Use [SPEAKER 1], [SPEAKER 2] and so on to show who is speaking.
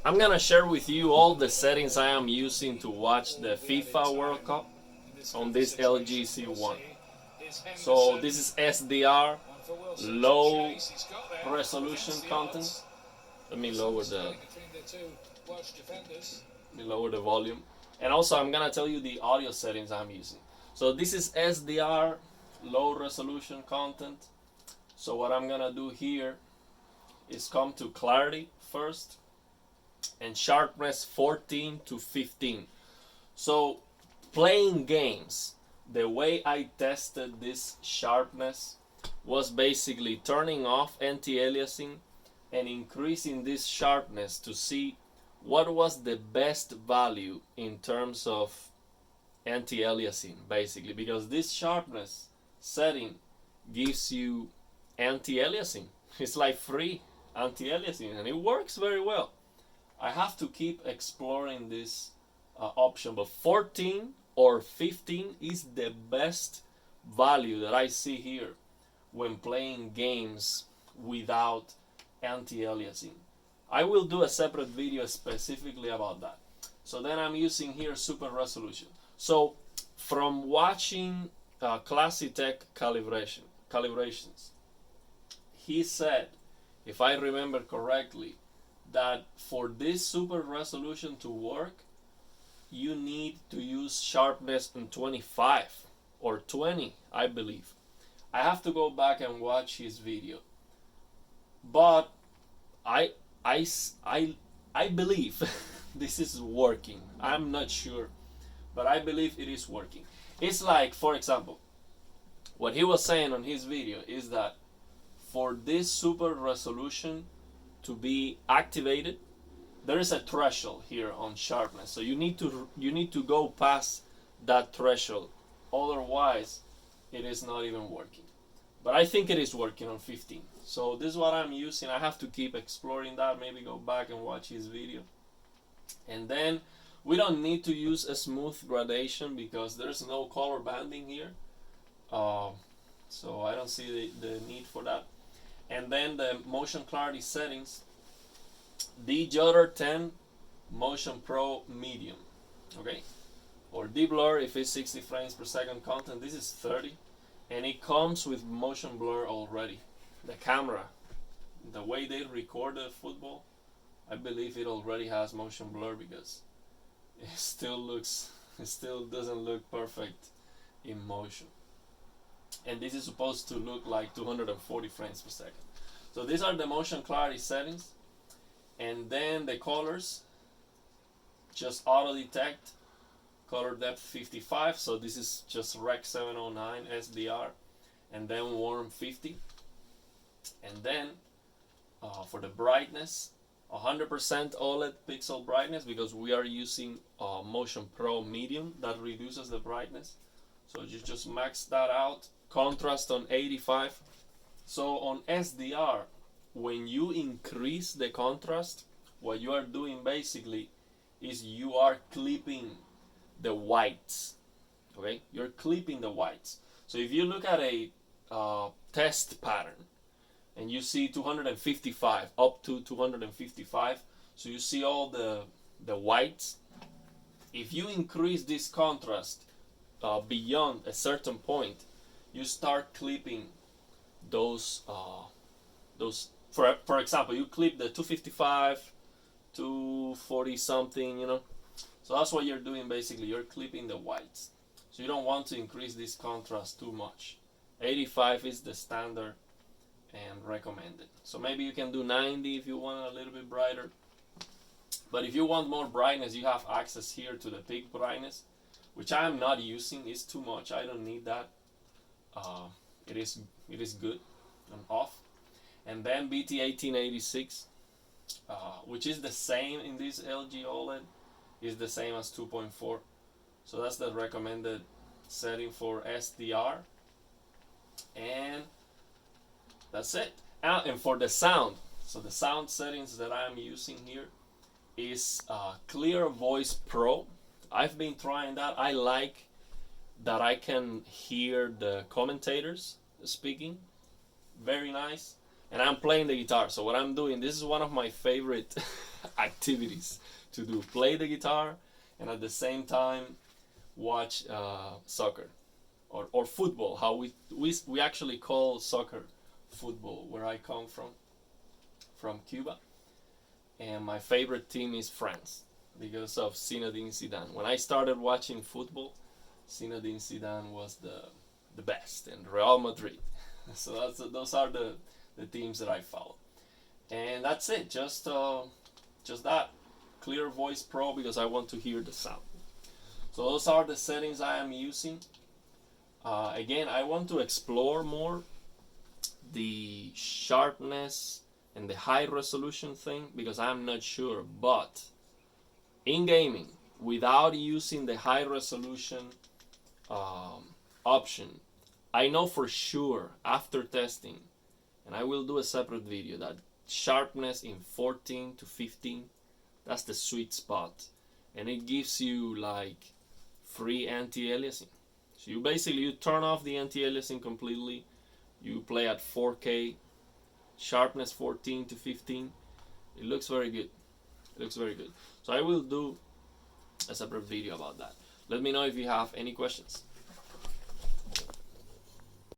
[SPEAKER 1] I'm gonna share with you all the settings I am using to watch the FIFA World Cup on this LG C1. So this is SDR, low resolution content. Let me lower the volume. And also I'm gonna tell you the audio settings I'm using. So this is SDR, low resolution content. So what I'm gonna do here is come to clarity first and sharpness 14 to 15. So playing games, the way I tested this sharpness was basically turning off anti-aliasing and increasing this sharpness to see what was the best value in terms of anti-aliasing, basically, because this sharpness setting gives you anti-aliasing. It's like free anti-aliasing and it works very well. I have to keep exploring this option, but 14 or 15 is the best value that I see here when playing games without anti-aliasing. I will do a separate video specifically about that. So then I'm using here super resolution. So from watching Classitech calibrations, he said, if I remember correctly, that for this super resolution to work, you need to use sharpness in 25 or 20, I believe. I have to go back and watch his video, but I believe this is working. I'm not sure, but I believe it is working. It's like, for example, what he was saying on his video is that for this super resolution to be activated, there is a threshold here on sharpness. So you need to go past that threshold. Otherwise, it is not even working. But I think it is working on 15. So this is what I'm using. I have to keep exploring that. Maybe go back and watch his video. And then we don't need to use a smooth gradation because there's no color banding here. So I don't see the need for that. And then the motion clarity settings, dejutter 10, motion pro medium, okay, or deblur if it's 60 frames per second content, this is 30, and it comes with motion blur already. The camera, the way they record the football, I believe it already has motion blur because it still doesn't look perfect in motion. And this is supposed to look like 240 frames per second. So these are the motion clarity settings. And then the colors, just auto detect, color depth 55. So this is just Rec 709 SDR. And then warm 50. And then for the brightness, 100% OLED pixel brightness because we are using Motion Pro Medium that reduces the brightness. So you just max that out. Contrast on 85. So on SDR, when you increase the contrast, what you are doing basically is you are clipping the whites. Okay, you're clipping the whites. So if you look at a test pattern and you see 255 up to 255, so you see all the whites. If you increase this contrast beyond a certain point, you start clipping those for example, you clip the 255, 240 something, you know. So that's what you're doing basically. You're clipping the whites. So you don't want to increase this contrast too much. 85 is the standard and recommended. So maybe you can do 90 if you want a little bit brighter. But if you want more brightness, you have access here to the peak brightness, which I am not using. It's too much. I don't need that. It is good. I'm off. And then BT1886, which is the same in this LG OLED, is the same as 2.4. So that's the recommended setting for SDR. And that's it. And for the sound, so the sound settings that I'm using here is Clear Voice Pro. I've been trying that. I like that I can hear the commentators speaking. Very nice. and I'm playing the guitar. So what I'm doing, this is one of my favorite activities to do: play the guitar and at the same time watch soccer or football. How we actually call soccer football where I come from Cuba, and my favorite team is France because of Zinedine Zidane. When I started watching football, Zinedine Zidane was the best, and Real Madrid. So those are the teams that I follow, and that's it. Just that Clear Voice Pro because I want to hear the sound. So those are the settings I am using. Again, I want to explore more the sharpness and the high resolution thing because I'm not sure. But in gaming, without using the high resolution option, I know for sure after testing, and I will do a separate video, that sharpness in 14 to 15, that's the sweet spot, and it gives you like free anti-aliasing. So you turn off the anti-aliasing completely, you play at 4K, sharpness 14 to 15. It looks very good. It looks very good. So I will do a separate video about that. Let me know if you have any questions.